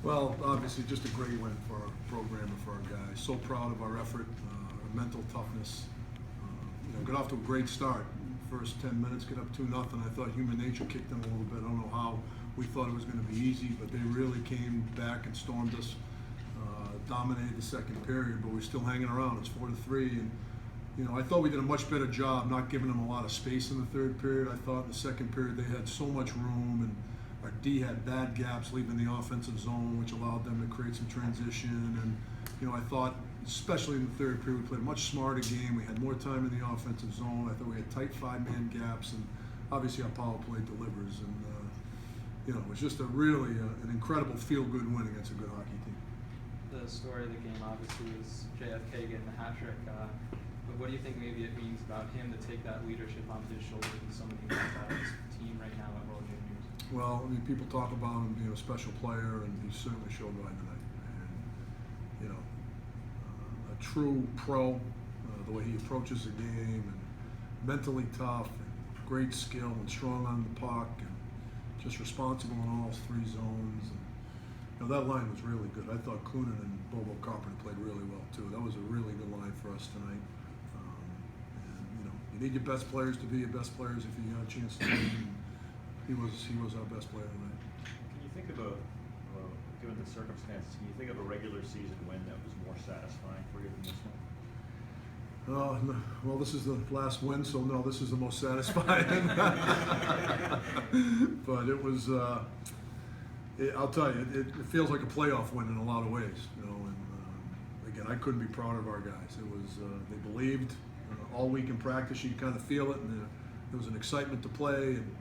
Well, obviously, just a great win for our program and for our guys. So proud of our effort, our mental toughness. Got off to a great start. First 10 minutes, get up 2-0. I thought human nature kicked in a little bit. I don't know how we thought it was going to be easy, but they really came back and stormed us, dominated the second period, but we're still hanging around. It's 4-3, and I thought we did a much better job not giving them a lot of space in the third period. I thought in the second period they had so much room, and our D had bad gaps leaving the offensive zone, which allowed them to create some transition. And I thought, especially in the third period, we played a much smarter game. We had more time in the offensive zone. I thought we had tight 5-man gaps, and obviously our power play delivers. And it was just a really an incredible feel-good win against a good hockey team. The story of the game obviously was JFK getting the hat trick. But what do you think maybe it means about him to take that leadership onto his shoulders and so many guys out of his team right now at World Juniors? Well, people talk about him being a special player, and he certainly showed right tonight. And a true pro, the way he approaches the game, and mentally tough, and great skill, and strong on the puck, and just responsible in all 3 zones. And that line was really good. I thought Clunan and Bobo Carpenter played really well too. That was a really good line for us tonight. You need your best players to be your best players if you got a chance to win. He was our best player tonight. Can you think of given the circumstances, can you think of a regular season win that was more satisfying for you than this one? No, well, this is the last win, so no, this is the most satisfying. But it was, I'll tell you, it feels like a playoff win in a lot of ways. And again, I couldn't be prouder of our guys. It was, they believed. All week in practice, you kind of feel it, and there was an excitement to play. And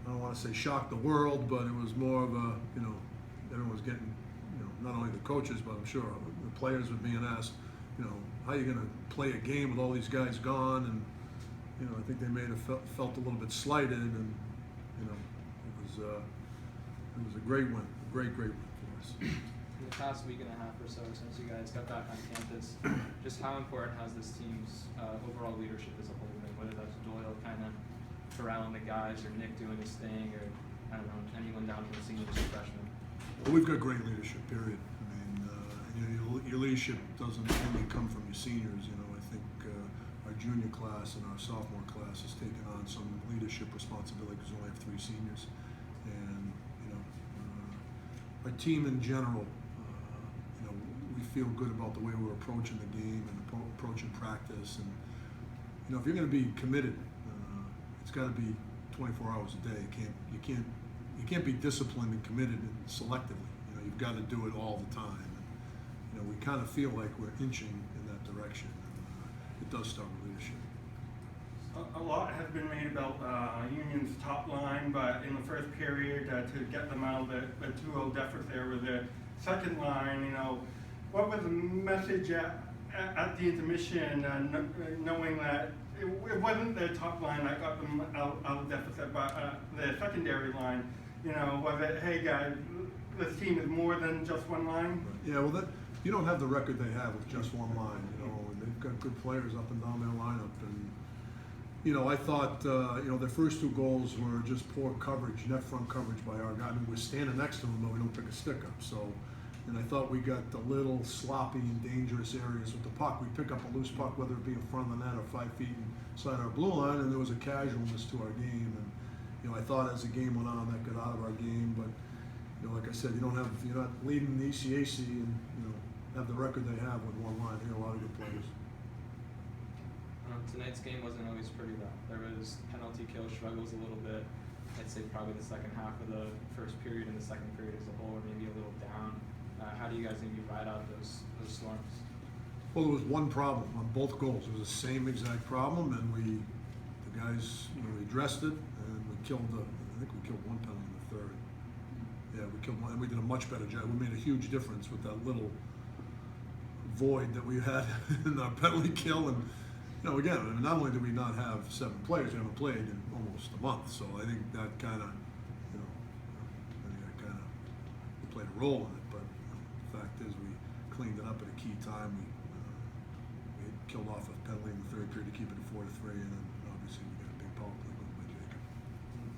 I don't want to say shock the world, but it was more of a, everyone was getting, not only the coaches, but I'm sure the players were being asked, how are you going to play a game with all these guys gone? And I think they may have felt a little bit slighted, and it was a great win, a great win for us. In the past week and a half or so since you guys got back on campus, just how important has this team's overall leadership as a whole been? Whether that's Doyle kind of corralling the guys, or Nick doing his thing, or I don't know, anyone down from the seniors or freshmen? Well, we've got great leadership, period. I mean, your leadership doesn't only come from your seniors. I think our junior class and our sophomore class has taken on some leadership responsibility because we only have 3 seniors. And, our team in general, we feel good about the way we're approaching the game and approaching practice. And, if you're going to be committed, it's got to be 24 hours a day. You can't be disciplined and committed selectively. You've got to do it all the time. And, we kind of feel like we're inching in that direction. And, it does start with leadership. A lot has been made about Union's top line, but in the first period, to get them out of the 2-0 deficit there with the second line, what was the message at the intermission, knowing that it wasn't their top line that got them out of deficit, but the secondary line, was it, hey guys, this team is more than just one line? Yeah, well, you don't have the record they have with just one line, and they've got good players up and down their lineup. And, I thought, their first 2 goals were just poor coverage, net front coverage by our guy. I mean, we're standing next to them, but we don't pick a stick up. So, and I thought we got a little sloppy in dangerous areas with the puck. We pick up a loose puck, whether it be in front of the net or 5 feet inside our blue line, and there was a casualness to our game. And, I thought as the game went on, that got out of our game. But, like I said, you're not leading the ECAC and, have the record they have with one line. They got a lot of good players. Tonight's game wasn't always pretty though. There was penalty kill struggles a little bit. I'd say probably the second half of the first period and the second period as a whole were maybe a little down. How do you guys maybe ride out those storms? Well, there was one problem on both goals. It was the same exact problem, and the guys, we addressed it, and we killed I think we killed one penalty in the third. Yeah, we killed one, and we did a much better job. We made a huge difference with that little void that we had in our penalty kill. And, again, not only did we not have 7 players, we haven't played in almost a month. So I think that kind of, we played a role in it. But the fact is, we cleaned it up at a key time. We killed off a penalty in the third period to keep it at 4-3, and then obviously we got a big power play goal by Jacob.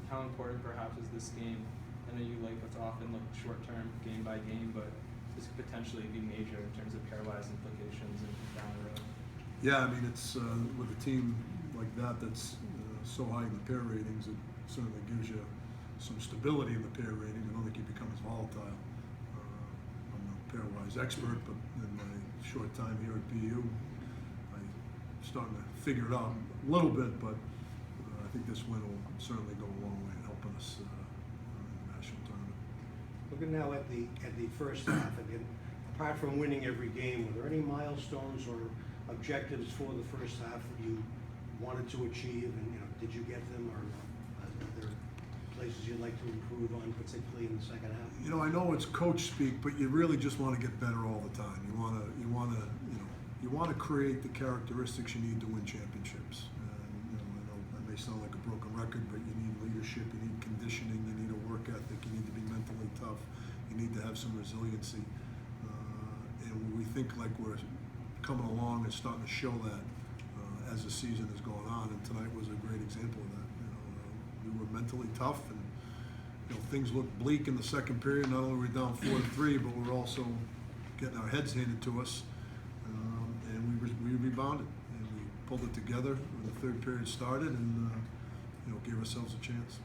How important perhaps is this game I know you like to often look short-term, game by game, but this could potentially be major in terms of pairwise implications and down the road. Yeah, I mean, it's with a team like that that's so high in the pair ratings, it certainly gives you some stability in the pair ratings. I don't think you become as volatile. I'm no pairwise expert, but in my short time here at BU, I'm starting to figure it out a little bit, but I think this win will certainly go a long way in helping us in the national tournament. Looking now at the first half, again, apart from winning every game, were there any milestones or objectives for the first half that you wanted to achieve, and did you get them, or are there places you'd like to improve on, particularly in the second half? I know it's coach speak, but you really just want to get better all the time. You want to create the characteristics you need to win championships. And, I know that may sound like a broken record, but you need leadership, you need conditioning, you need a work ethic, you need to be mentally tough, you need to have some resiliency. And we think like we're coming along and starting to show that as the season is going on, and tonight was a great example of that. We were mentally tough, and things looked bleak in the second period. Not only were we down 4-3, but we were also getting our heads handed to us, and we rebounded and we pulled it together when the third period started, and gave ourselves a chance.